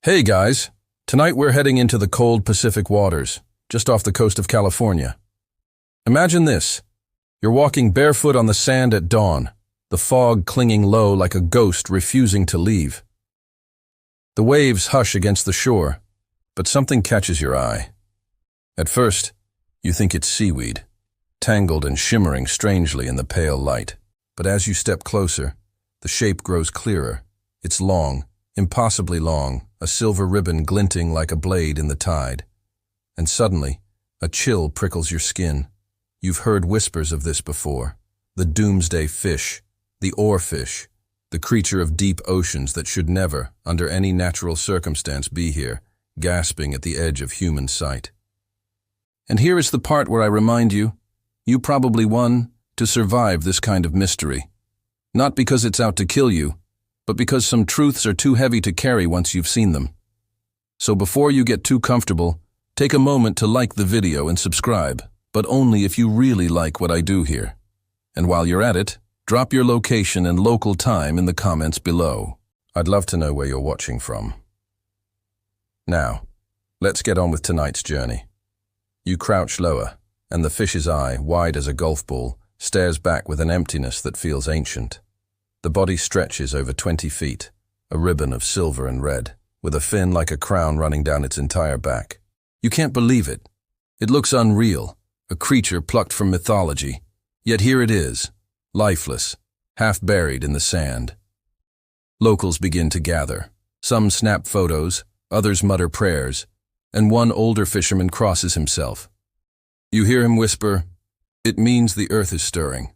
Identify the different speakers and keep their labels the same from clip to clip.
Speaker 1: Hey guys, tonight we're heading into the cold Pacific waters, just off the coast of California. Imagine this. You're walking barefoot on the sand at dawn, the fog clinging low like a ghost refusing to leave. The waves hush against the shore, but something catches your eye. At first, you think it's seaweed, tangled and shimmering strangely in the pale light. But as you step closer, the shape grows clearer. It's long, impossibly long, a silver ribbon glinting like a blade in the tide. And suddenly, a chill prickles your skin. You've heard whispers of this before. The Doomsday fish, the Oarfish, the creature of deep oceans that should never, under any natural circumstance, be here, gasping at the edge of human sight. And here is the part where I remind you, you probably won to survive this kind of mystery. Not because it's out to kill you, but because some truths are too heavy to carry once you've seen them. So before you get too comfortable, take a moment to like the video and subscribe, but only if you really like what I do here. And while you're at it, drop your location and local time in the comments below. I'd love to know where you're watching from. Now, let's get on with tonight's journey. You crouch lower, and the fish's eye, wide as a golf ball, stares back with an emptiness that feels ancient. The body stretches over 20 feet, a ribbon of silver and red, with a fin like a crown running down its entire back. You can't believe it. It looks unreal, a creature plucked from mythology. Yet here it is, lifeless, half buried in the sand. Locals begin to gather. Some snap photos, others mutter prayers, and one older fisherman crosses himself. You hear him whisper, "It means the earth is stirring."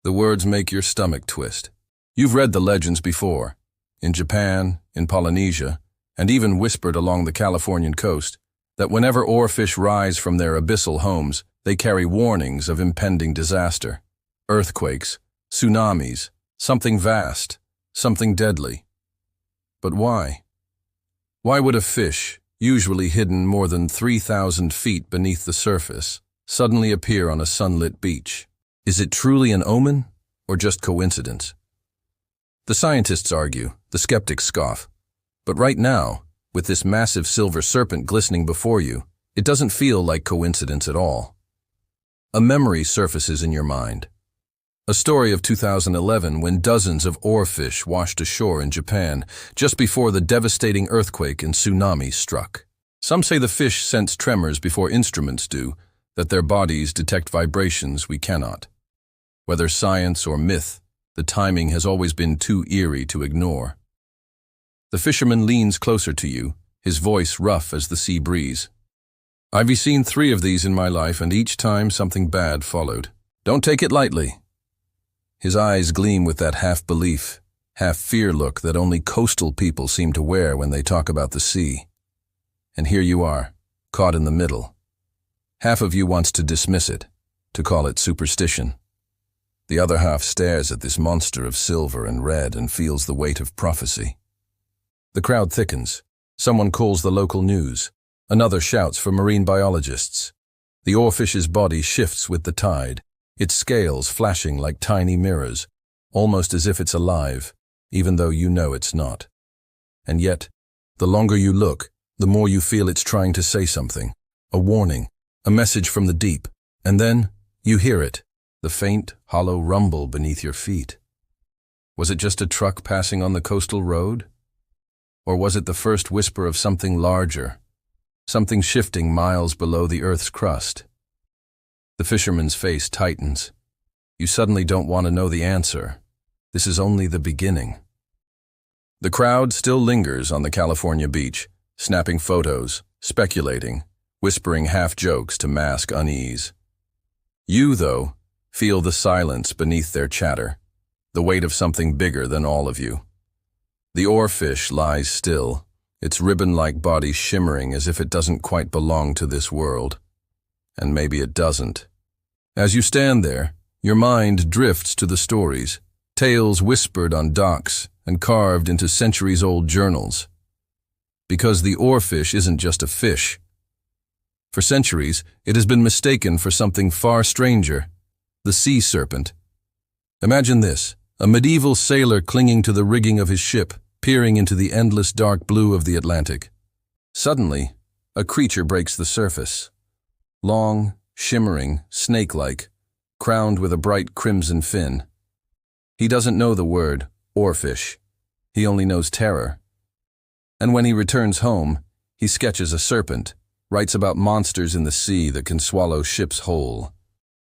Speaker 1: The words make your stomach twist. You've read the legends before, in Japan, in Polynesia, and even whispered along the Californian coast, that whenever oarfish rise from their abyssal homes, they carry warnings of impending disaster. Earthquakes, tsunamis, something vast, something deadly. But why? Why would a fish, usually hidden more than 3,000 feet beneath the surface, suddenly appear on a sunlit beach? Is it truly an omen, or just coincidence? The scientists argue, the skeptics scoff. But right now, with this massive silver serpent glistening before you, it doesn't feel like coincidence at all. A memory surfaces in your mind. A story of 2011 when dozens of oarfish washed ashore in Japan just before the devastating earthquake and tsunami struck. Some say the fish sense tremors before instruments do, that their bodies detect vibrations we cannot. Whether science or myth, the timing has always been too eerie to ignore. The fisherman leans closer to you, his voice rough as the sea breeze. "I've seen 3 of these in my life, and each time something bad followed. Don't take it lightly." His eyes gleam with that half-belief, half-fear look that only coastal people seem to wear when they talk about the sea. And here you are, caught in the middle. Half of you wants to dismiss it, to call it superstition. The other half stares at this monster of silver and red and feels the weight of prophecy. The crowd thickens. Someone calls the local news. Another shouts for marine biologists. The oarfish's body shifts with the tide, its scales flashing like tiny mirrors, almost as if it's alive, even though you know it's not. And yet, the longer you look, the more you feel it's trying to say something, a warning, a message from the deep, and then you hear it, the faint, hollow rumble beneath your feet. Was it just a truck passing on the coastal road? Or was it the first whisper of something larger, something shifting miles below the earth's crust? The fisherman's face tightens. You suddenly don't want to know the answer. This is only the beginning. The crowd still lingers on the California beach, snapping photos, speculating, whispering half-jokes to mask unease. You, though, feel the silence beneath their chatter, the weight of something bigger than all of you. The oarfish lies still, its ribbon-like body shimmering as if it doesn't quite belong to this world. And maybe it doesn't. As you stand there, your mind drifts to the stories, tales whispered on docks and carved into centuries-old journals. Because the oarfish isn't just a fish. For centuries, it has been mistaken for something far stranger, the sea serpent. Imagine this, a medieval sailor clinging to the rigging of his ship, peering into the endless dark blue of the Atlantic. Suddenly, a creature breaks the surface. Long, shimmering, snake-like, crowned with a bright crimson fin. He doesn't know the word, Oarfish. He only knows terror. And when he returns home, he sketches a serpent, writes about monsters in the sea that can swallow ships whole.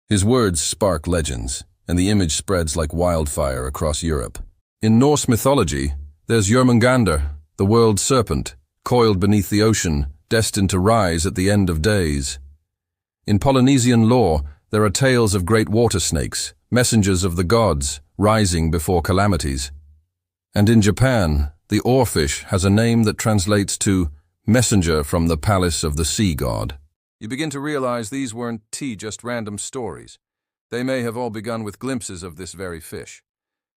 Speaker 1: His words spark legends, and the image spreads like wildfire across Europe. In Norse mythology, there's Jörmungandr, the world serpent, coiled beneath the ocean, destined to rise at the end of days. In Polynesian lore, there are tales of great water snakes, messengers of the gods, rising before calamities. And in Japan, the Oarfish has a name that translates to messenger from the palace of the sea god. You begin to realize these weren't just random stories. They may have all begun with glimpses of this very fish.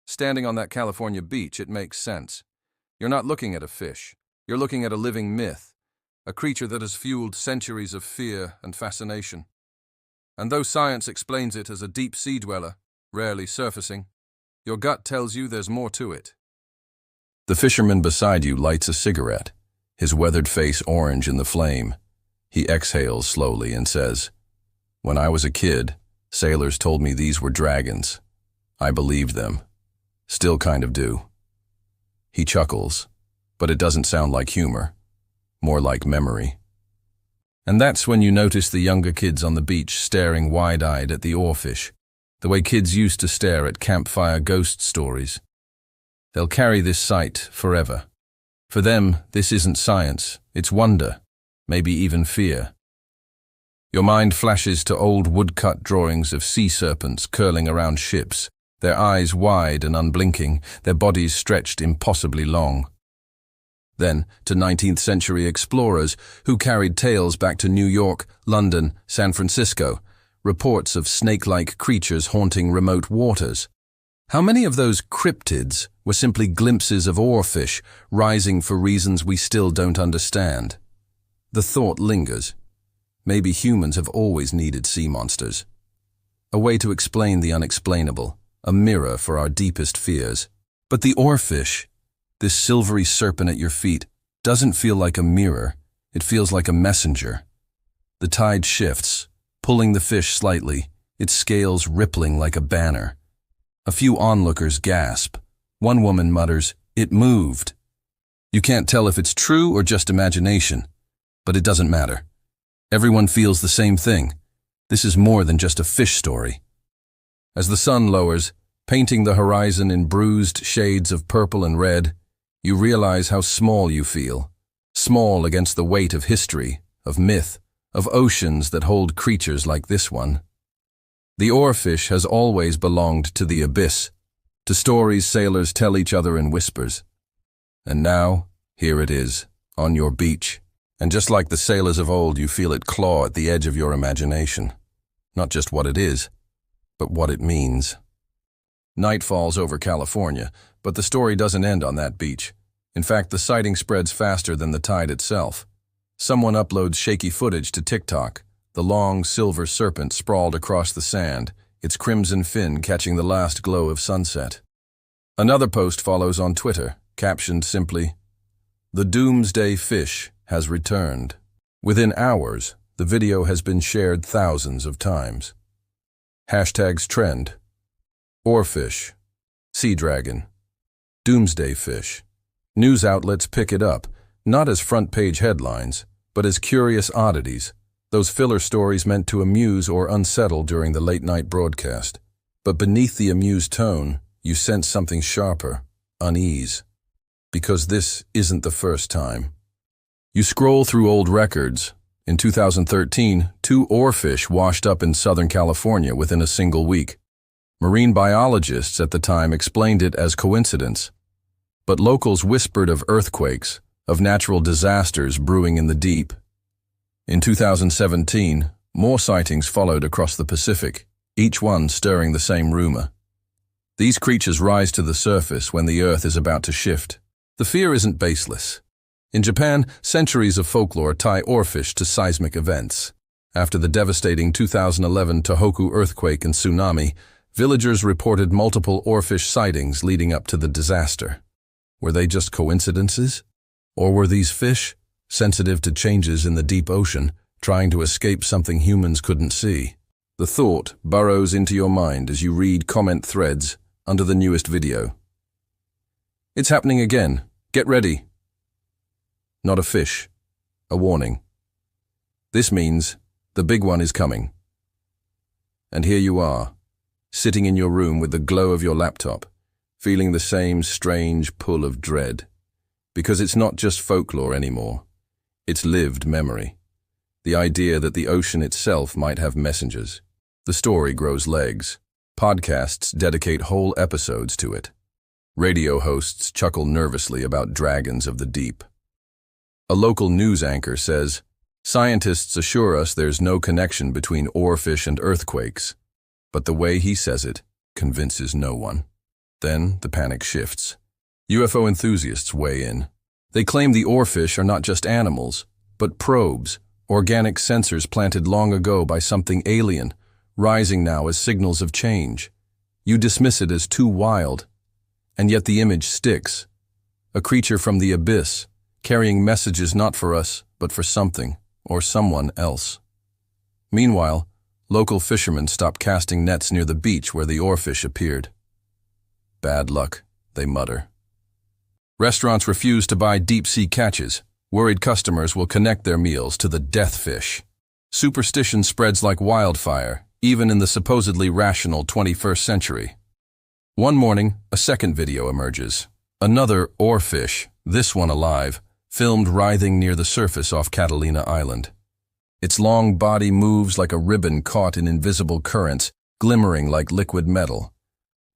Speaker 1: Standing on that California beach, it makes sense. You're not looking at a fish. You're looking at a living myth, a creature that has fueled centuries of fear and fascination. And though science explains it as a deep sea dweller, rarely surfacing, your gut tells you there's more to it. The fisherman beside you lights a cigarette, his weathered face orange in the flame. He exhales slowly and says, "When I was a kid, sailors told me these were dragons. I believed them. Still kind of do." He chuckles, but it doesn't sound like humor, more like memory. And that's when you notice the younger kids on the beach staring wide-eyed at the Oarfish, the way kids used to stare at campfire ghost stories. They'll carry this sight forever. For them, this isn't science, it's wonder, maybe even fear. Your mind flashes to old woodcut drawings of sea serpents curling around ships, their eyes wide and unblinking, their bodies stretched impossibly long. Then to 19th century explorers who carried tales back to New York, London, San Francisco, reports of snake-like creatures haunting remote waters. How many of those cryptids were simply glimpses of oarfish rising for reasons we still don't understand? The thought lingers. Maybe humans have always needed sea monsters. A way to explain the unexplainable, a mirror for our deepest fears. But the oarfish, this silvery serpent at your feet, doesn't feel like a mirror, it feels like a messenger. The tide shifts, pulling the fish slightly, its scales rippling like a banner. A few onlookers gasp. One woman mutters, "It moved." You can't tell if it's true or just imagination, but it doesn't matter. Everyone feels the same thing. This is more than just a fish story. As the sun lowers, painting the horizon in bruised shades of purple and red, you realize how small you feel. Small against the weight of history, of myth, of oceans that hold creatures like this one. The oarfish has always belonged to the abyss, to stories sailors tell each other in whispers. And now, here it is, on your beach. And just like the sailors of old, you feel it claw at the edge of your imagination. Not just what it is, but what it means. Night falls over California, but the story doesn't end on that beach. In fact, the sighting spreads faster than the tide itself. Someone uploads shaky footage to TikTok, the long silver serpent sprawled across the sand, its crimson fin catching the last glow of sunset. Another post follows on Twitter, captioned simply, "The Doomsday fish has returned." Within hours, the video has been shared thousands of times. Hashtags trend: Oarfish, sea dragon, Doomsday fish. News outlets pick it up, not as front-page headlines, but as curious oddities, those filler stories meant to amuse or unsettle during the late-night broadcast. But beneath the amused tone, you sense something sharper, unease. Because this isn't the first time. You scroll through old records. In 2013, 2 oarfish washed up in Southern California within a single week. Marine biologists at the time explained it as coincidence. But locals whispered of earthquakes, of natural disasters brewing in the deep. In 2017, more sightings followed across the Pacific, each one stirring the same rumor. These creatures rise to the surface when the Earth is about to shift. The fear isn't baseless. In Japan, centuries of folklore tie oarfish to seismic events. After the devastating 2011 Tohoku earthquake and tsunami, villagers reported multiple oarfish sightings leading up to the disaster. Were they just coincidences? Or were these fish, sensitive to changes in the deep ocean, trying to escape something humans couldn't see? The thought burrows into your mind as you read comment threads under the newest video. It's happening again. Get ready. Not a fish. A warning. This means the big one is coming. And here you are, sitting in your room with the glow of your laptop, feeling the same strange pull of dread. Because it's not just folklore anymore. It's lived memory. The idea that the ocean itself might have messengers. The story grows legs. Podcasts dedicate whole episodes to it. Radio hosts chuckle nervously about dragons of the deep. A local news anchor says, "Scientists assure us there's no connection between oarfish and earthquakes." But the way he says it convinces no one. Then the panic shifts. UFO enthusiasts weigh in. They claim the oarfish are not just animals, but probes, organic sensors planted long ago by something alien, rising now as signals of change. You dismiss it as too wild, and yet the image sticks. A creature from the abyss, carrying messages not for us, but for something or someone else. Meanwhile, local fishermen stop casting nets near the beach where the oarfish appeared. Bad luck, they mutter. Restaurants refuse to buy deep-sea catches. Worried customers will connect their meals to the death fish. Superstition spreads like wildfire, even in the supposedly rational 21st century. One morning, a second video emerges. Another oarfish, this one alive, filmed writhing near the surface off Catalina Island. Its long body moves like a ribbon caught in invisible currents, glimmering like liquid metal.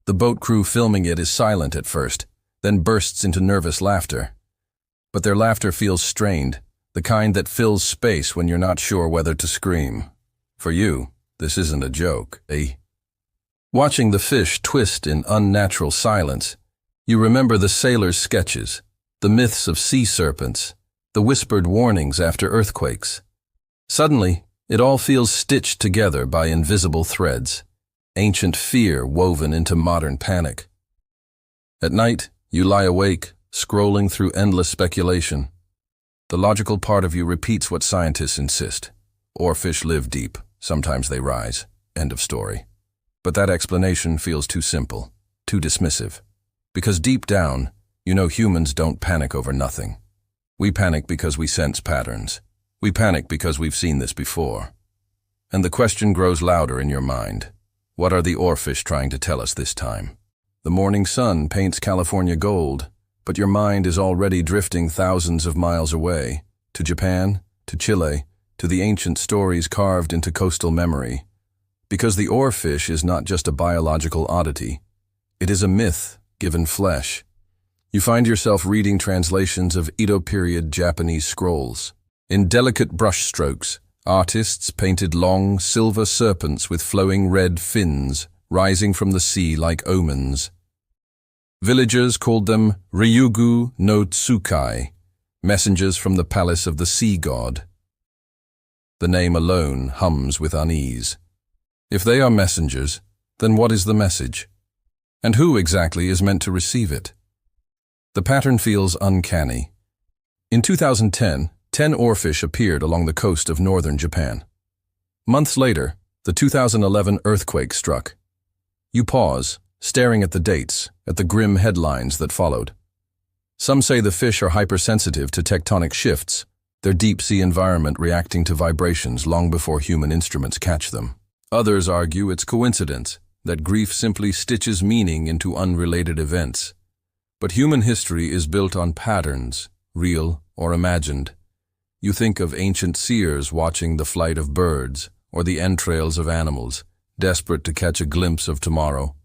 Speaker 1: The boat crew filming it is silent at first, then bursts into nervous laughter. But their laughter feels strained, the kind that fills space when you're not sure whether to scream. For you, this isn't a joke, eh? Watching the fish twist in unnatural silence, you remember the sailors' sketches, the myths of sea serpents, the whispered warnings after earthquakes. Suddenly, it all feels stitched together by invisible threads, ancient fear woven into modern panic. At night, you lie awake, scrolling through endless speculation. The logical part of you repeats what scientists insist. Oarfish live deep, sometimes they rise. End of story. But that explanation feels too simple, too dismissive. Because deep down, you know humans don't panic over nothing. We panic because we sense patterns. We panic because we've seen this before. And the question grows louder in your mind. What are the oarfish trying to tell us this time? The morning sun paints California gold, but your mind is already drifting thousands of miles away, to Japan, to Chile, to the ancient stories carved into coastal memory. Because the oarfish is not just a biological oddity, it is a myth given flesh. You find yourself reading translations of Edo-period Japanese scrolls. In delicate brushstrokes, artists painted long, silver serpents with flowing red fins, rising from the sea like omens. Villagers called them Ryugu no Tsukai, messengers from the palace of the sea god. The name alone hums with unease. If they are messengers, then what is the message? And who exactly is meant to receive it? The pattern feels uncanny. In 2010, 10 oarfish appeared along the coast of northern Japan. Months later, the 2011 earthquake struck. You pause, staring at the dates, at the grim headlines that followed. Some say the fish are hypersensitive to tectonic shifts, their deep-sea environment reacting to vibrations long before human instruments catch them. Others argue it's coincidence, that grief simply stitches meaning into unrelated events. But human history is built on patterns, real or imagined. You think of ancient seers watching the flight of birds, or the entrails of animals, desperate to catch a glimpse of tomorrow.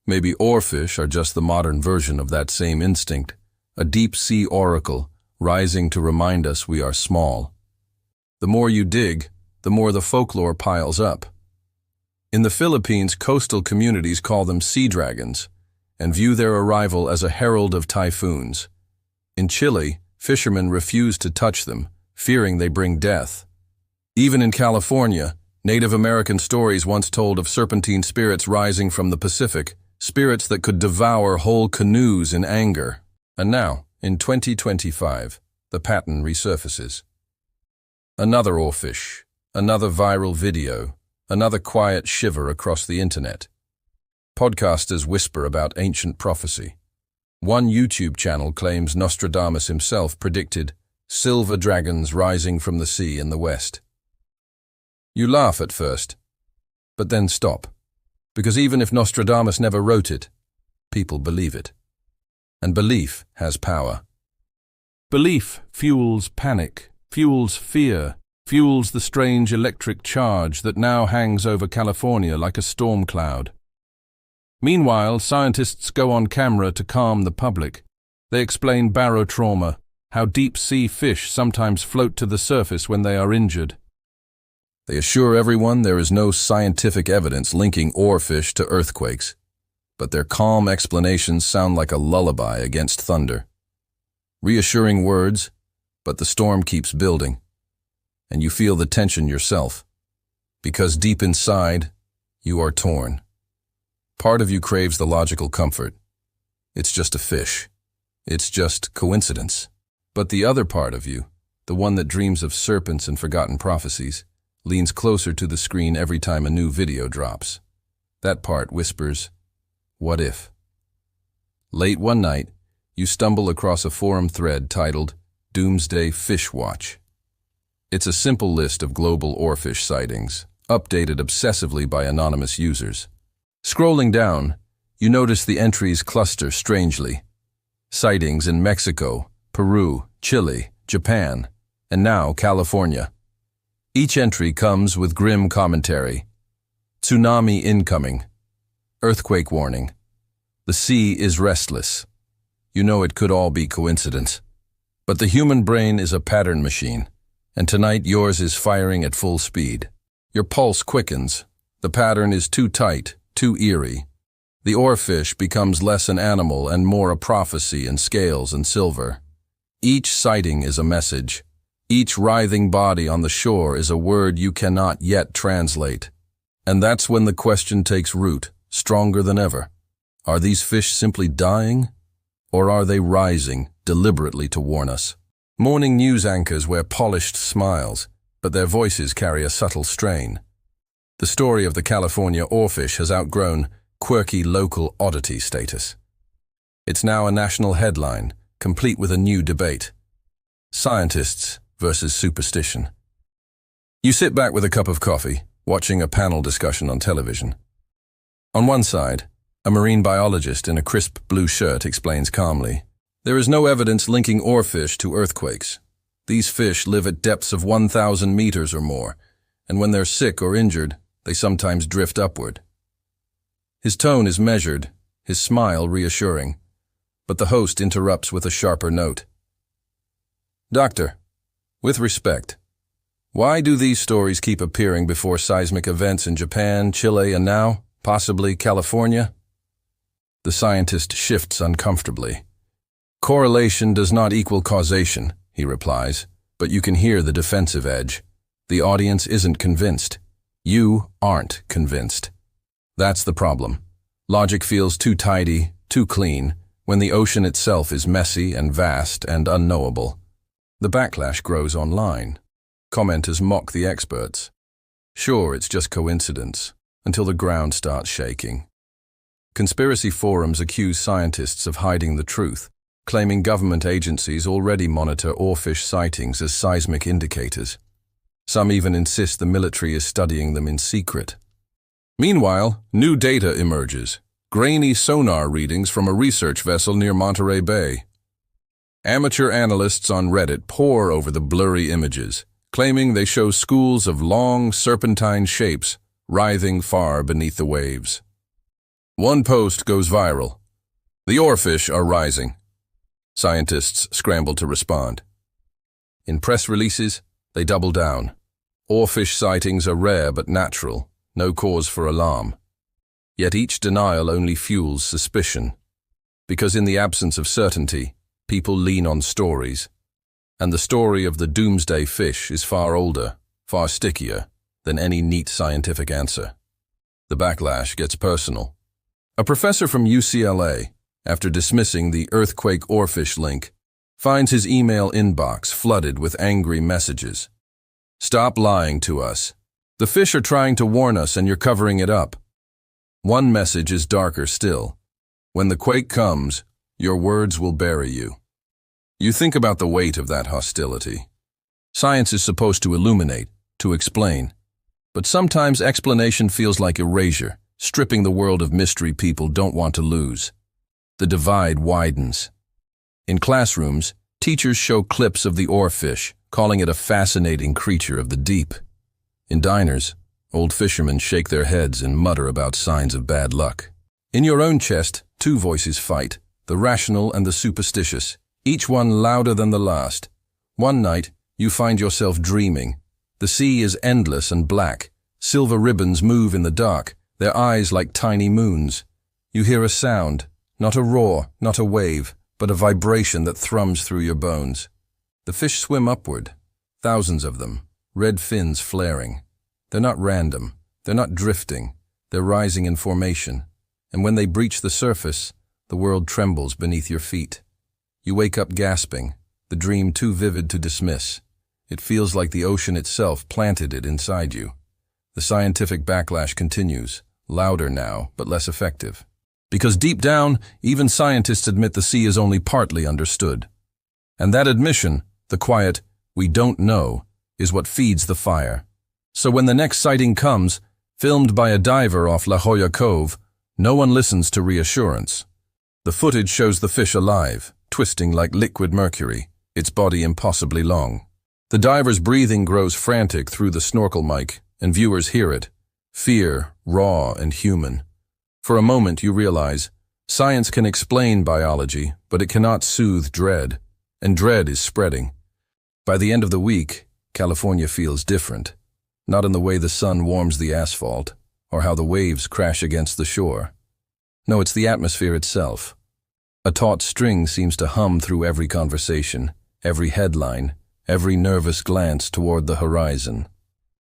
Speaker 1: Maybe oarfish are just the modern version of that same instinct, a deep-sea oracle rising to remind us we are small. The more you dig, the more the folklore piles up. In the Philippines, coastal communities call them sea dragons and view their arrival as a herald of typhoons. In Chile, fishermen refuse to touch them, fearing they bring death. Even in California, Native American stories once told of serpentine spirits rising from the Pacific, spirits that could devour whole canoes in anger. And now, in 2025, the pattern resurfaces. Another oarfish, another viral video, another quiet shiver across the internet. Podcasters whisper about ancient prophecy. One YouTube channel claims Nostradamus himself predicted silver dragons rising from the sea in the west. You laugh at first, but then stop, because even if Nostradamus never wrote it, people believe it. And belief has power. Belief fuels panic, fuels fear, fuels the strange electric charge that now hangs over California like a storm cloud. Meanwhile, scientists go on camera to calm the public. They explain barotrauma, how deep-sea fish sometimes float to the surface when they are injured. They assure everyone there is no scientific evidence linking oarfish to earthquakes, but their calm explanations sound like a lullaby against thunder. Reassuring words, but the storm keeps building, and you feel the tension yourself, because deep inside, you are torn. Part of you craves the logical comfort. It's just a fish. It's just coincidence. But the other part of you, the one that dreams of serpents and forgotten prophecies, leans closer to the screen every time a new video drops. That part whispers, "What if?" Late one night, you stumble across a forum thread titled Doomsday Fish Watch. It's a simple list of global oarfish sightings, updated obsessively by anonymous users. Scrolling down, you notice the entries cluster strangely. Sightings in Mexico, Peru, Chile, Japan, and now California. Each entry comes with grim commentary. Tsunami incoming. Earthquake warning. The sea is restless. You know it could all be coincidence. But the human brain is a pattern machine, and tonight yours is firing at full speed. Your pulse quickens. The pattern is too tight, too eerie. The oarfish becomes less an animal and more a prophecy in scales and silver. Each sighting is a message. Each writhing body on the shore is a word you cannot yet translate. And that's when the question takes root, stronger than ever. Are these fish simply dying? Or are they rising deliberately to warn us? Morning news anchors wear polished smiles, but their voices carry a subtle strain. The story of the California oarfish has outgrown quirky local oddity status. It's now a national headline, complete with a new debate. Scientists versus superstition. You sit back with a cup of coffee, watching a panel discussion on television. On one side, a marine biologist in a crisp blue shirt explains calmly, "There is no evidence linking oarfish to earthquakes. These fish live at depths of 1,000 meters or more, and when they're sick or injured, they sometimes drift upward." His tone is measured, his smile reassuring, but the host interrupts with a sharper note. "Doctor, with respect, why do these stories keep appearing before seismic events in Japan, Chile, and now, possibly, California?" The scientist shifts uncomfortably. "Correlation does not equal causation," he replies, but you can hear the defensive edge. The audience isn't convinced. You aren't convinced. That's the problem. Logic feels too tidy, too clean, when the ocean itself is messy and vast and unknowable. The backlash grows online. Commenters mock the experts. Sure, it's just coincidence, until the ground starts shaking. Conspiracy forums accuse scientists of hiding the truth, claiming government agencies already monitor oarfish sightings as seismic indicators. Some even insist the military is studying them in secret. Meanwhile, new data emerges. Grainy sonar readings from a research vessel near Monterey Bay. Amateur analysts on Reddit pore over the blurry images, claiming they show schools of long, serpentine shapes writhing far beneath the waves. One post goes viral. "The oarfish are rising." Scientists scramble to respond. In press releases, they double down. Oarfish sightings are rare but natural, no cause for alarm. Yet each denial only fuels suspicion. Because in the absence of certainty, people lean on stories. And the story of the Doomsday fish is far older, far stickier, than any neat scientific answer. The backlash gets personal. A professor from UCLA, after dismissing the earthquake Oarfish link, finds his email inbox flooded with angry messages. Stop lying to us. The fish are trying to warn us and you're covering it up. One message is darker still. When the quake comes, your words will bury you. You think about the weight of that hostility. Science is supposed to illuminate, to explain. But sometimes explanation feels like erasure, stripping the world of mystery people don't want to lose. The divide widens. In classrooms, teachers show clips of the oarfish, calling it a fascinating creature of the deep. In diners, old fishermen shake their heads and mutter about signs of bad luck. In your own chest, two voices fight, the rational and the superstitious, each one louder than the last. One night, you find yourself dreaming. The sea is endless and black. Silver ribbons move in the dark, their eyes like tiny moons. You hear a sound, not a roar, not a wave, but a vibration that thrums through your bones. The fish swim upward, thousands of them, red fins flaring. They're not random, they're not drifting, they're rising in formation. And when they breach the surface, the world trembles beneath your feet. You wake up gasping, the dream too vivid to dismiss. It feels like the ocean itself planted it inside you. The scientific backlash continues, louder now, but less effective. Because deep down, even scientists admit the sea is only partly understood. And that admission, the quiet, we don't know, is what feeds the fire. So when the next sighting comes, filmed by a diver off La Jolla Cove, no one listens to reassurance. The footage shows the fish alive, twisting like liquid mercury, its body impossibly long. The diver's breathing grows frantic through the snorkel mic, and viewers hear it. Fear, raw and human. For a moment you realize, science can explain biology, but it cannot soothe dread, and dread is spreading. By the end of the week, California feels different. Not in the way the sun warms the asphalt, or how the waves crash against the shore. No, it's the atmosphere itself. A taut string seems to hum through every conversation, every headline, every nervous glance toward the horizon.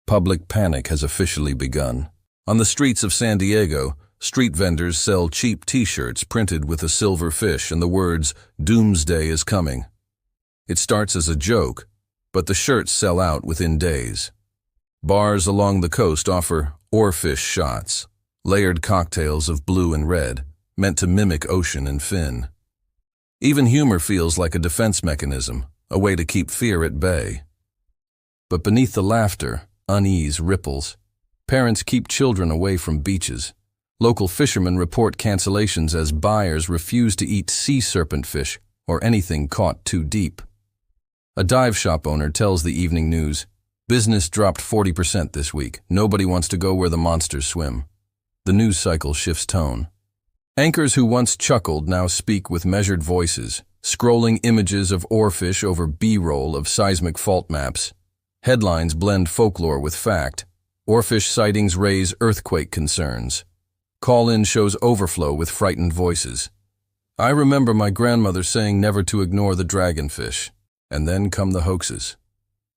Speaker 1: Public panic has officially begun. On the streets of San Diego, street vendors sell cheap t-shirts printed with a silver fish and the words, "Doomsday is coming." It starts as a joke, but the shirts sell out within days. Bars along the coast offer oarfish shots, layered cocktails of blue and red, meant to mimic ocean and fin. Even humor feels like a defense mechanism, a way to keep fear at bay. But beneath the laughter, unease ripples. Parents keep children away from beaches. Local fishermen report cancellations as buyers refuse to eat sea serpent fish or anything caught too deep. A dive shop owner tells the Evening News, "Business dropped 40% this week. Nobody wants to go where the monsters swim." The news cycle shifts tone. Anchors who once chuckled now speak with measured voices, scrolling images of oarfish over B-roll of seismic fault maps. Headlines blend folklore with fact. Oarfish sightings raise earthquake concerns. Call-in shows overflow with frightened voices. I remember my grandmother saying never to ignore the dragonfish. And then come the hoaxes.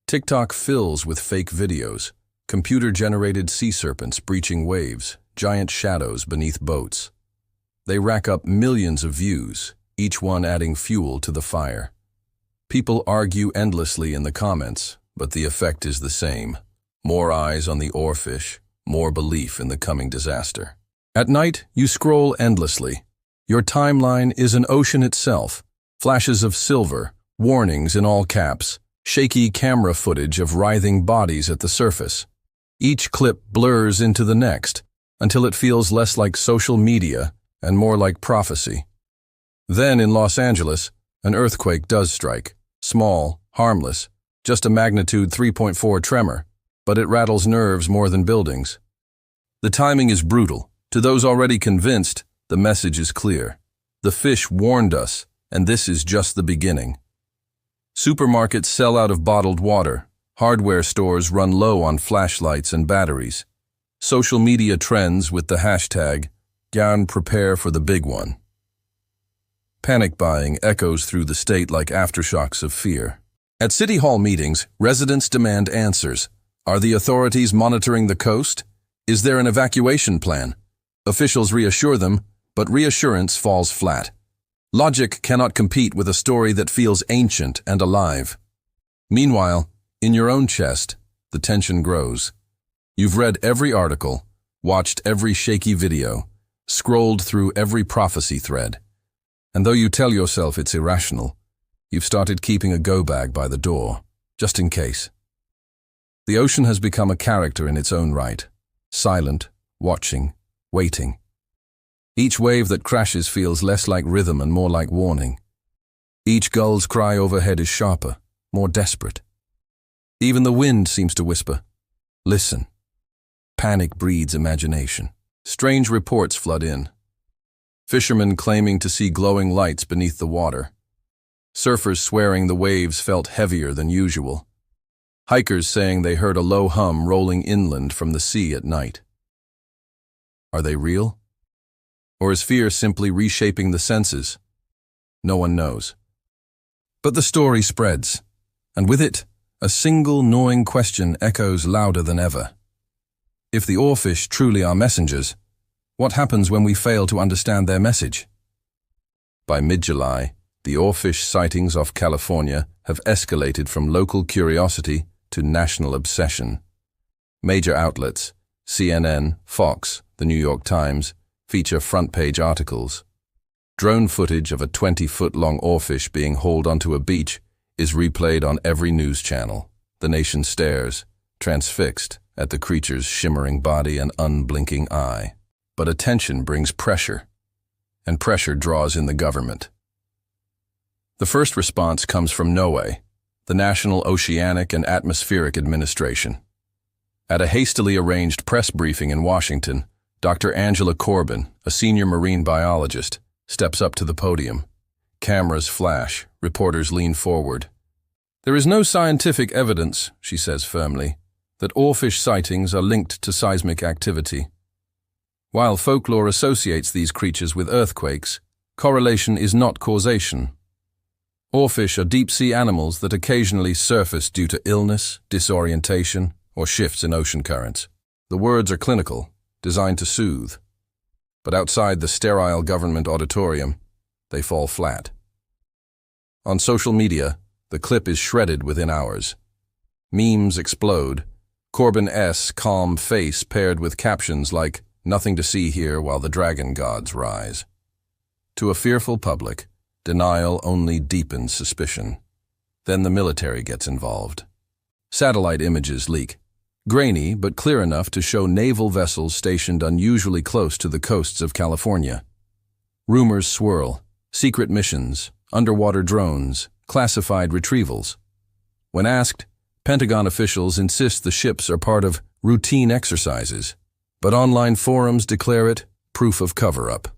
Speaker 1: TikTok fills with fake videos, computer-generated sea serpents breaching waves, giant shadows beneath boats. They rack up millions of views, each one adding fuel to the fire. People argue endlessly in the comments, but the effect is the same. More eyes on the oarfish, more belief in the coming disaster. At night, you scroll endlessly. Your timeline is an ocean itself, flashes of silver, warnings in all caps, shaky camera footage of writhing bodies at the surface. Each clip blurs into the next, until it feels less like social media and more like prophecy. Then in Los Angeles, an earthquake does strike. Small, harmless, just a magnitude 3.4 tremor, but it rattles nerves more than buildings. The timing is brutal. To those already convinced, the message is clear. The fish warned us, and this is just the beginning. Supermarkets sell out of bottled water. Hardware stores run low on flashlights and batteries. Social media trends with the hashtag, "Gyan prepare for the big one." Panic buying echoes through the state like aftershocks of fear. At City Hall meetings, residents demand answers. Are the authorities monitoring the coast? Is there an evacuation plan? Officials reassure them, but reassurance falls flat. Logic cannot compete with a story that feels ancient and alive. Meanwhile, in your own chest, the tension grows. You've read every article, watched every shaky video, scrolled through every prophecy thread. And though you tell yourself it's irrational, you've started keeping a go-bag by the door, just in case. The ocean has become a character in its own right, silent, watching, waiting. Each wave that crashes feels less like rhythm and more like warning. Each gull's cry overhead is sharper, more desperate. Even the wind seems to whisper, "Listen." Panic breeds imagination. Strange reports flood in. Fishermen claiming to see glowing lights beneath the water. Surfers swearing the waves felt heavier than usual. Hikers saying they heard a low hum rolling inland from the sea at night. Are they real? Or is fear simply reshaping the senses? No one knows. But the story spreads, and with it, a single gnawing question echoes louder than ever. If the oarfish truly are messengers, what happens when we fail to understand their message? By mid-July, the oarfish sightings off California have escalated from local curiosity to national obsession. Major outlets, CNN, Fox, The New York Times, feature front-page articles. Drone footage of a 20-foot-long oarfish being hauled onto a beach is replayed on every news channel. The nation stares, transfixed, at the creature's shimmering body and unblinking eye. But attention brings pressure, and pressure draws in the government. The first response comes from NOAA, the National Oceanic and Atmospheric Administration. At a hastily arranged press briefing in Washington, Dr. Angela Corbin, a senior marine biologist, steps up to the podium. Cameras flash, reporters lean forward. "There is no scientific evidence," she says firmly, "that oarfish sightings are linked to seismic activity. While folklore associates these creatures with earthquakes, correlation is not causation. Oarfish are deep-sea animals that occasionally surface due to illness, disorientation, or shifts in ocean currents." The words are clinical, designed to soothe. But outside the sterile government auditorium, they fall flat. On social media, the clip is shredded within hours. Memes explode, Corbyn's calm face paired with captions like, "Nothing to see here while the dragon gods rise." To a fearful public, denial only deepens suspicion. Then the military gets involved. Satellite images leak, grainy but clear enough to show naval vessels stationed unusually close to the coasts of California. Rumors swirl, secret missions, underwater drones, classified retrievals. When asked, Pentagon officials insist the ships are part of routine exercises, but online forums declare it proof of cover-up.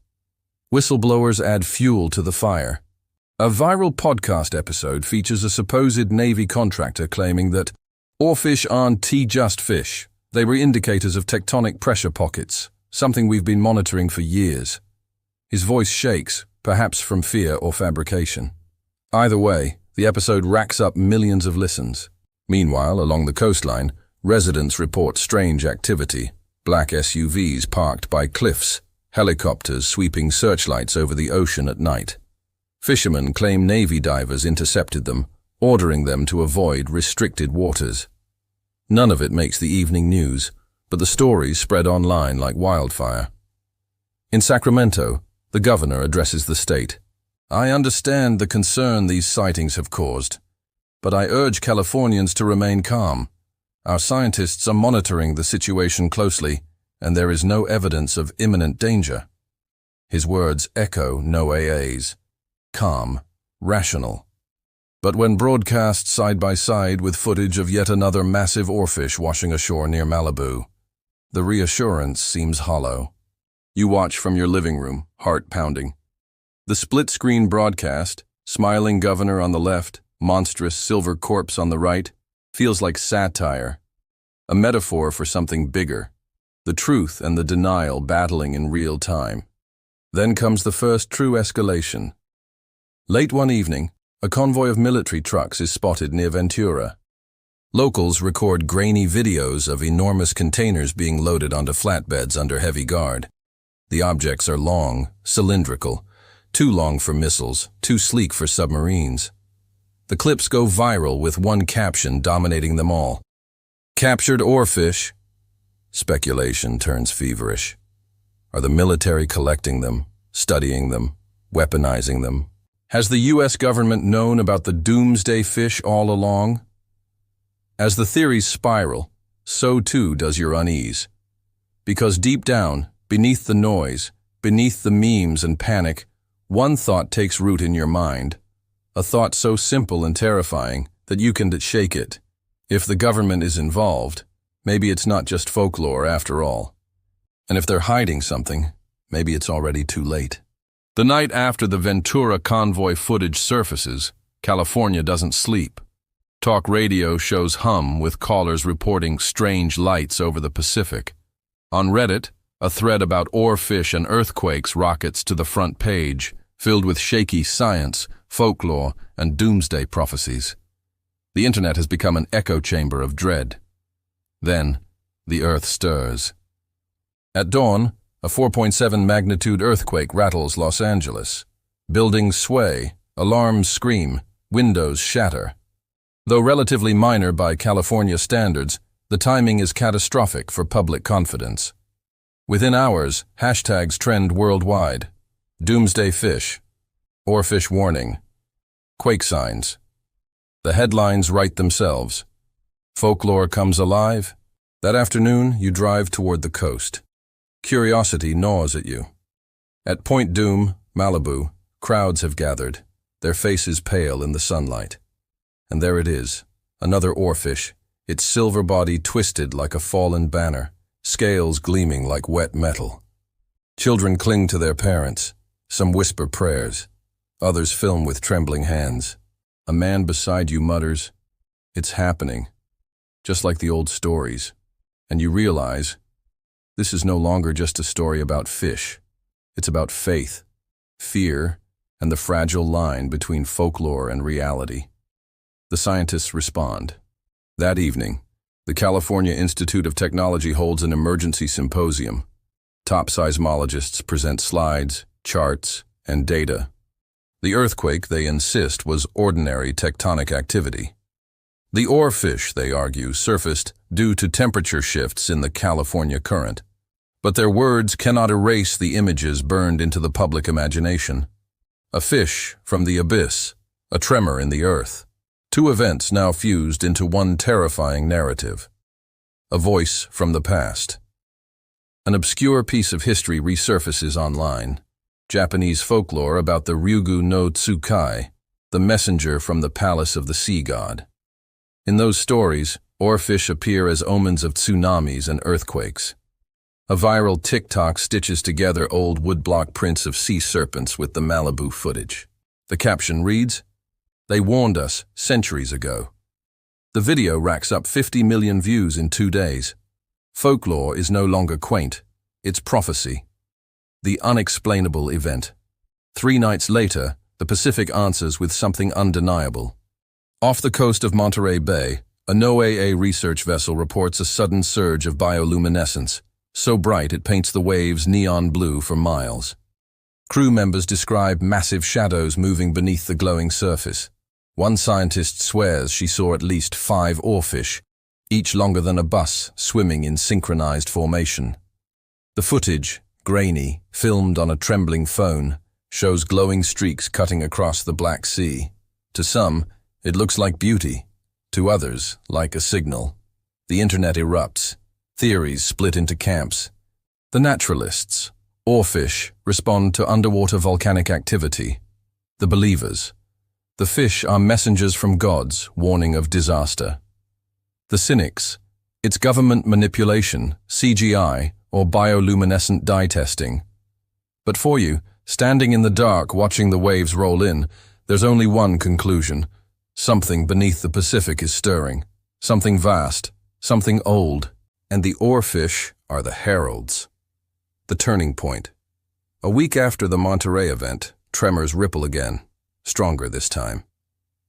Speaker 1: Whistleblowers add fuel to the fire. A viral podcast episode features a supposed Navy contractor claiming that oarfish aren't just fish. They were indicators of tectonic pressure pockets, something we've been monitoring for years. His voice shakes, perhaps from fear or fabrication. Either way, the episode racks up millions of listens. Meanwhile, along the coastline, residents report strange activity. Black SUVs parked by cliffs, helicopters sweeping searchlights over the ocean at night. Fishermen claim Navy divers intercepted them, ordering them to avoid restricted waters. None of it makes the evening news, but the stories spread online like wildfire. In Sacramento, the governor addresses the state. "I understand the concern these sightings have caused, but I urge Californians to remain calm. Our scientists are monitoring the situation closely, and there is no evidence of imminent danger." His words echo NOAA's. Calm, rational. But when broadcast side by side with footage of yet another massive oarfish washing ashore near Malibu, the reassurance seems hollow. You watch from your living room, heart pounding. The split-screen broadcast, smiling governor on the left, monstrous silver corpse on the right, feels like satire, a metaphor for something bigger, the truth and the denial battling in real time. Then comes the first true escalation. Late one evening, a convoy of military trucks is spotted near Ventura. Locals record grainy videos of enormous containers being loaded onto flatbeds under heavy guard. The objects are long, cylindrical, too long for missiles, too sleek for submarines. The clips go viral with one caption dominating them all. Captured oarfish. Speculation turns feverish. Are the military collecting them, studying them, weaponizing them? Has the U.S. government known about the Doomsday fish all along? As the theories spiral, so too does your unease. Because deep down, beneath the noise, beneath the memes and panic, one thought takes root in your mind. A thought so simple and terrifying that you can shake it. If the government is involved, maybe it's not just folklore after all. And if they're hiding something, maybe it's already too late. The night after the Ventura convoy footage surfaces, California doesn't sleep. Talk radio shows hum with callers reporting strange lights over the Pacific. On Reddit, a thread about oarfish and earthquakes rockets to the front page, filled with shaky science, folklore, and doomsday prophecies. The internet has become an echo chamber of dread. Then, the earth stirs. At dawn, a 4.7 magnitude earthquake rattles Los Angeles. Buildings sway, alarms scream, windows shatter. Though relatively minor by California standards, the timing is catastrophic for public confidence. Within hours, hashtags trend worldwide. Doomsday fish, oarfish warning, quake signs. The headlines write themselves. Folklore comes alive. That afternoon, you drive toward the coast. Curiosity gnaws at you. At Point Doom, Malibu, crowds have gathered, their faces pale in the sunlight. And there it is, another oarfish, its silver body twisted like a fallen banner, scales gleaming like wet metal. Children cling to their parents, some whisper prayers, others film with trembling hands. A man beside you mutters, "It's happening," just like the old stories. And you realize, this is no longer just a story about fish. It's about faith, fear, and the fragile line between folklore and reality. The scientists respond. That evening, the California Institute of Technology holds an emergency symposium. Top seismologists present slides, charts, and data. The earthquake, they insist, was ordinary tectonic activity. The oarfish, they argue, surfaced due to temperature shifts in the California current. But their words cannot erase the images burned into the public imagination. A fish from the abyss, a tremor in the earth. Two events now fused into one terrifying narrative. A voice from the past. An obscure piece of history resurfaces online. Japanese folklore about the Ryugu no Tsukai, the messenger from the palace of the sea god. In those stories, oarfish appear as omens of tsunamis and earthquakes. A viral TikTok stitches together old woodblock prints of sea serpents with the Malibu footage. The caption reads, "They warned us centuries ago." The video racks up 50 million views in 2 days. Folklore is no longer quaint, it's prophecy. The unexplainable event. 3 nights later, the Pacific answers with something undeniable. Off the coast of Monterey Bay, a NOAA research vessel reports a sudden surge of bioluminescence, so bright it paints the waves neon blue for miles. Crew members describe massive shadows moving beneath the glowing surface. One scientist swears she saw at least 5 oarfish, each longer than a bus, swimming in synchronized formation. The footage, grainy, filmed on a trembling phone, shows glowing streaks cutting across the Black Sea. To some, it looks like beauty. To others, like a signal. The internet erupts. Theories split into camps. The naturalists, oarfish, respond to underwater volcanic activity. The believers. The fish are messengers from gods, warning of disaster. The cynics. It's government manipulation, CGI, or bioluminescent dye testing. But for you, standing in the dark watching the waves roll in, there's only one conclusion. Something beneath the Pacific is stirring. Something vast, something old, and the oarfish are the heralds. The turning point. A week after the Monterey event, tremors ripple again, stronger this time.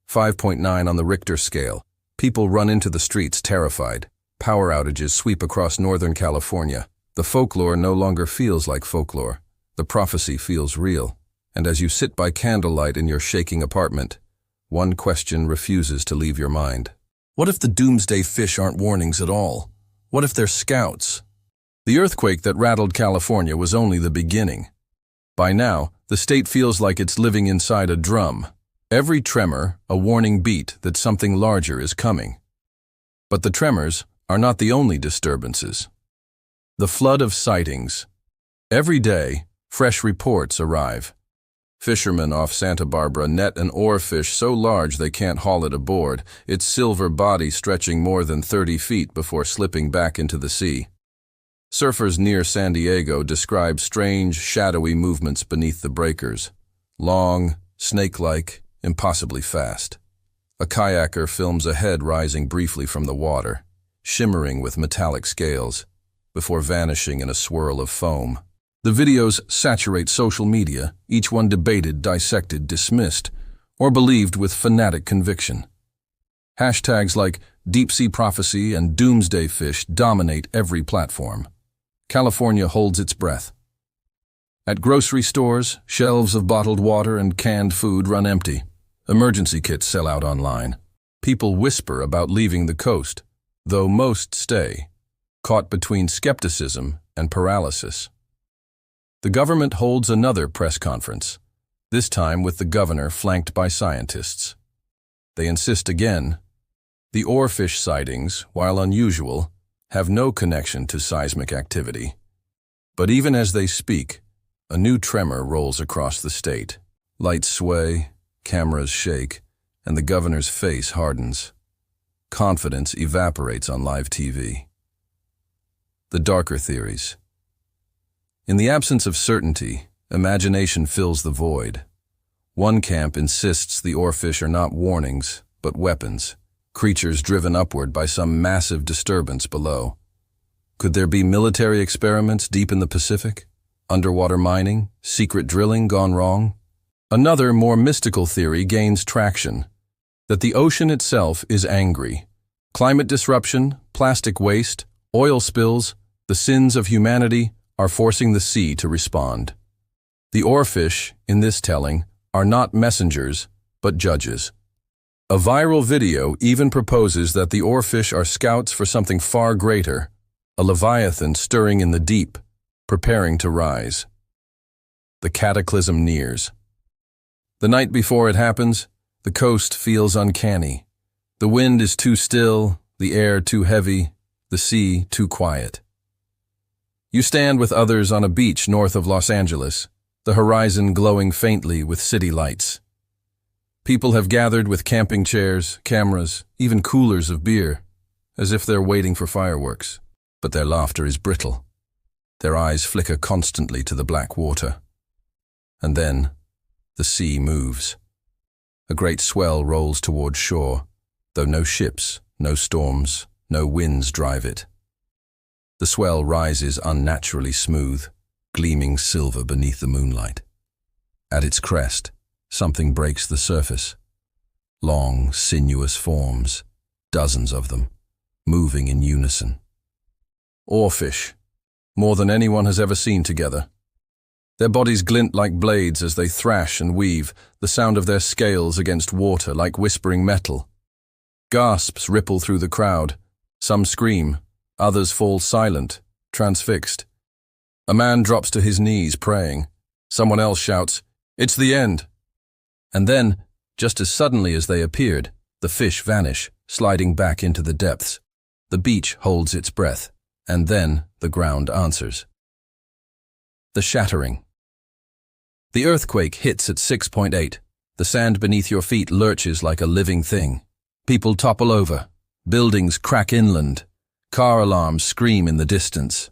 Speaker 1: 5.9 on the Richter scale. People run into the streets terrified. Power outages sweep across Northern California. The folklore no longer feels like folklore. The prophecy feels real. And as you sit by candlelight in your shaking apartment, one question refuses to leave your mind. What if the Doomsday fish aren't warnings at all? What if they're scouts? The earthquake that rattled California was only the beginning. By now, the state feels like it's living inside a drum. Every tremor, a warning beat that something larger is coming. But the tremors are not the only disturbances. The flood of sightings. Every day, fresh reports arrive. Fishermen off Santa Barbara net an oarfish so large they can't haul it aboard, its silver body stretching more than 30 feet before slipping back into the sea. Surfers near San Diego describe strange, shadowy movements beneath the breakers. Long, snake-like, impossibly fast. A kayaker films a head rising briefly from the water, shimmering with metallic scales, before vanishing in a swirl of foam. The videos saturate social media, each one debated, dissected, dismissed, or believed with fanatic conviction. Hashtags like deep-sea prophecy and doomsday fish dominate every platform. California holds its breath. At grocery stores, shelves of bottled water and canned food run empty. Emergency kits sell out online. People whisper about leaving the coast, though most stay, caught between skepticism and paralysis. The government holds another press conference, this time with the governor flanked by scientists. They insist again. The oarfish sightings, while unusual, have no connection to seismic activity. But even as they speak, a new tremor rolls across the state. Lights sway, cameras shake, and the governor's face hardens. Confidence evaporates on live TV. The darker theories. In the absence of certainty, imagination fills the void. One camp insists the oarfish are not warnings, but weapons, creatures driven upward by some massive disturbance below. Could there be military experiments deep in the Pacific? Underwater mining? Secret drilling gone wrong? Another, more mystical theory gains traction, that the ocean itself is angry. Climate disruption, plastic waste, oil spills, the sins of humanity are forcing the sea to respond. The oarfish, in this telling, are not messengers, but judges. A viral video even proposes that the oarfish are scouts for something far greater, a leviathan stirring in the deep, preparing to rise. The cataclysm nears. The night before it happens, the coast feels uncanny. The wind is too still, the air too heavy, the sea too quiet. You stand with others on a beach north of Los Angeles, the horizon glowing faintly with city lights. People have gathered with camping chairs, cameras, even coolers of beer, as if they're waiting for fireworks. But their laughter is brittle. Their eyes flicker constantly to the black water. And then, the sea moves. A great swell rolls toward shore, though no ships, no storms, no winds drive it. The swell rises unnaturally smooth, gleaming silver beneath the moonlight. At its crest, something breaks the surface. Long, sinuous forms, dozens of them, moving in unison. Oarfish, more than anyone has ever seen together. Their bodies glint like blades as they thrash and weave, the sound of their scales against water like whispering metal. Gasps ripple through the crowd. Some scream, others fall silent, transfixed. A man drops to his knees praying. Someone else shouts, "It's the end!" And then, just as suddenly as they appeared, the fish vanish, sliding back into the depths. The beach holds its breath, and then the ground answers. The shattering. The earthquake hits at 6.8. The sand beneath your feet lurches like a living thing. People topple over. Buildings crack inland. Car alarms scream in the distance.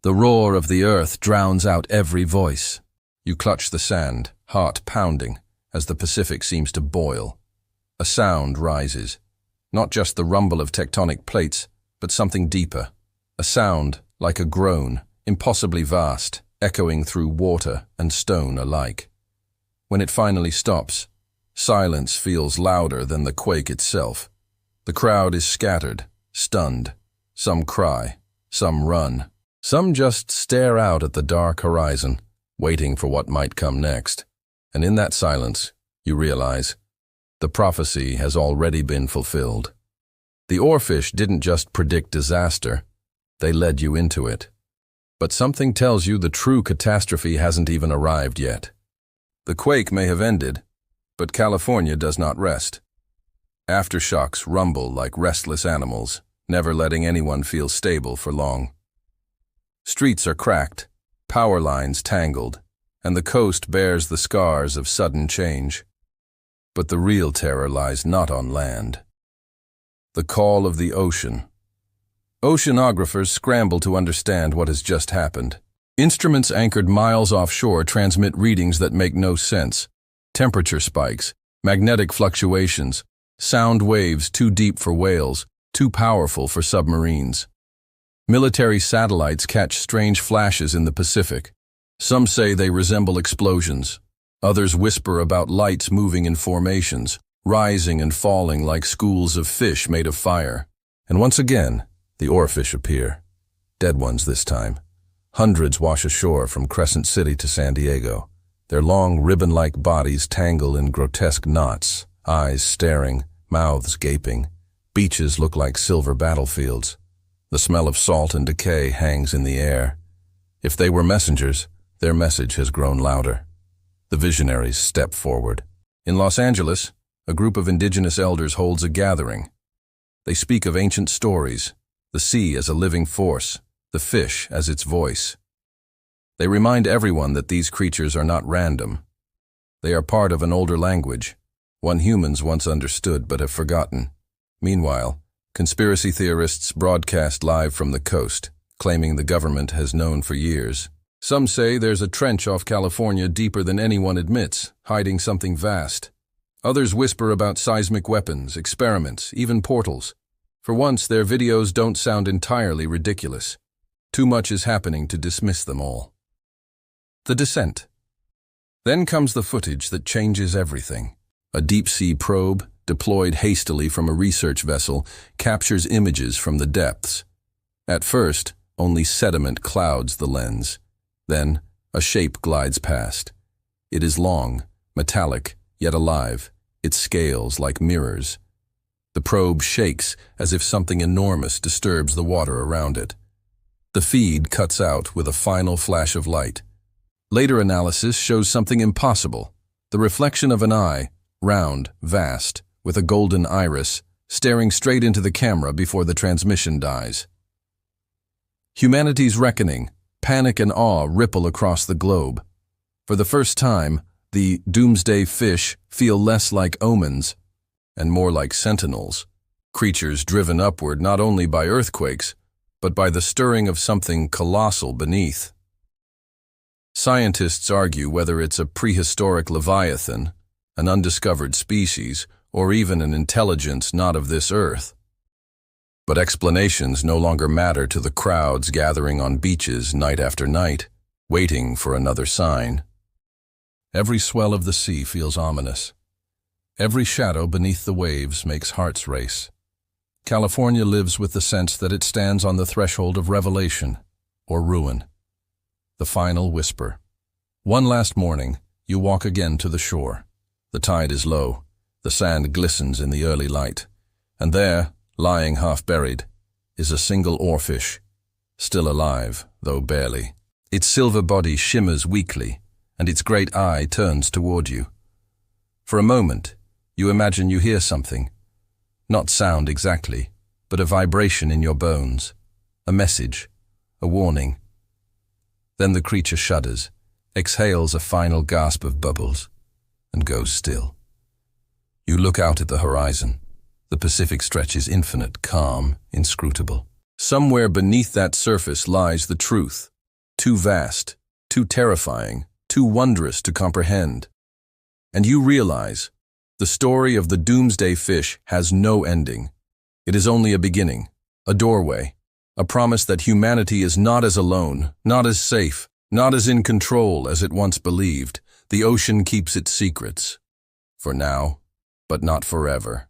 Speaker 1: The roar of the earth drowns out every voice. You clutch the sand, heart pounding, as the Pacific seems to boil. A sound rises. Not just the rumble of tectonic plates, but something deeper. A sound like a groan, impossibly vast, echoing through water and stone alike. When it finally stops, silence feels louder than the quake itself. The crowd is scattered, stunned. Some cry, some run. Some just stare out at the dark horizon, waiting for what might come next. And in that silence, you realize the prophecy has already been fulfilled. The Oarfish didn't just predict disaster, they led you into it. But something tells you the true catastrophe hasn't even arrived yet. The quake may have ended, but California does not rest. Aftershocks rumble like restless animals, never letting anyone feel stable for long. Streets are cracked, power lines tangled, and the coast bears the scars of sudden change. But the real terror lies not on land. The call of the ocean. Oceanographers scramble to understand what has just happened. Instruments anchored miles offshore transmit readings that make no sense. Temperature spikes, magnetic fluctuations, sound waves too deep for whales, too powerful for submarines. Military satellites catch strange flashes in the Pacific. Some say they resemble explosions. Others whisper about lights moving in formations, rising and falling like schools of fish made of fire. And once again, the Oarfish appear. Dead ones this time. Hundreds wash ashore from Crescent City to San Diego. Their long, ribbon-like bodies tangle in grotesque knots, eyes staring, mouths gaping. Beaches look like silver battlefields. The smell of salt and decay hangs in the air. If they were messengers, their message has grown louder. The visionaries step forward. In Los Angeles, a group of indigenous elders holds a gathering. They speak of ancient stories, the sea as a living force, the fish as its voice. They remind everyone that these creatures are not random. They are part of an older language, one humans once understood but have forgotten. Meanwhile, conspiracy theorists broadcast live from the coast, claiming the government has known for years. Some say there's a trench off California deeper than anyone admits, hiding something vast. Others whisper about seismic weapons, experiments, even portals. For once, their videos don't sound entirely ridiculous. Too much is happening to dismiss them all. The descent. Then comes the footage that changes everything. A deep-sea probe, deployed hastily from a research vessel, captures images from the depths. At first, only sediment clouds the lens. Then, a shape glides past. It is long, metallic, yet alive, its scales like mirrors. The probe shakes as if something enormous disturbs the water around it. The feed cuts out with a final flash of light. Later analysis shows something impossible. The reflection of an eye, round, vast, with a golden iris, staring straight into the camera before the transmission dies. Humanity's reckoning. Panic and awe ripple across the globe. For the first time, the Doomsday fish feel less like omens and more like sentinels, creatures driven upward not only by earthquakes, but by the stirring of something colossal beneath. Scientists argue whether it's a prehistoric leviathan, an undiscovered species, or even an intelligence not of this earth. But explanations no longer matter to the crowds gathering on beaches night after night, waiting for another sign. Every swell of the sea feels ominous. Every shadow beneath the waves makes hearts race. California lives with the sense that it stands on the threshold of revelation or ruin. The final whisper. One last morning, you walk again to the shore. The tide is low. The sand glistens in the early light. And there, lying half-buried, is a single oarfish, still alive, though barely. Its silver body shimmers weakly, and its great eye turns toward you. For a moment, you imagine you hear something. Not sound exactly, but a vibration in your bones. A message, a warning. Then the creature shudders, exhales a final gasp of bubbles, and goes still. You look out at the horizon. The Pacific stretches infinite, calm, inscrutable. Somewhere beneath that surface lies the truth, too vast, too terrifying, too wondrous to comprehend. And you realize, the story of the Doomsday fish has no ending. It is only a beginning, a doorway, a promise that humanity is not as alone, not as safe, not as in control as it once believed. The ocean keeps its secrets. For now, but not forever.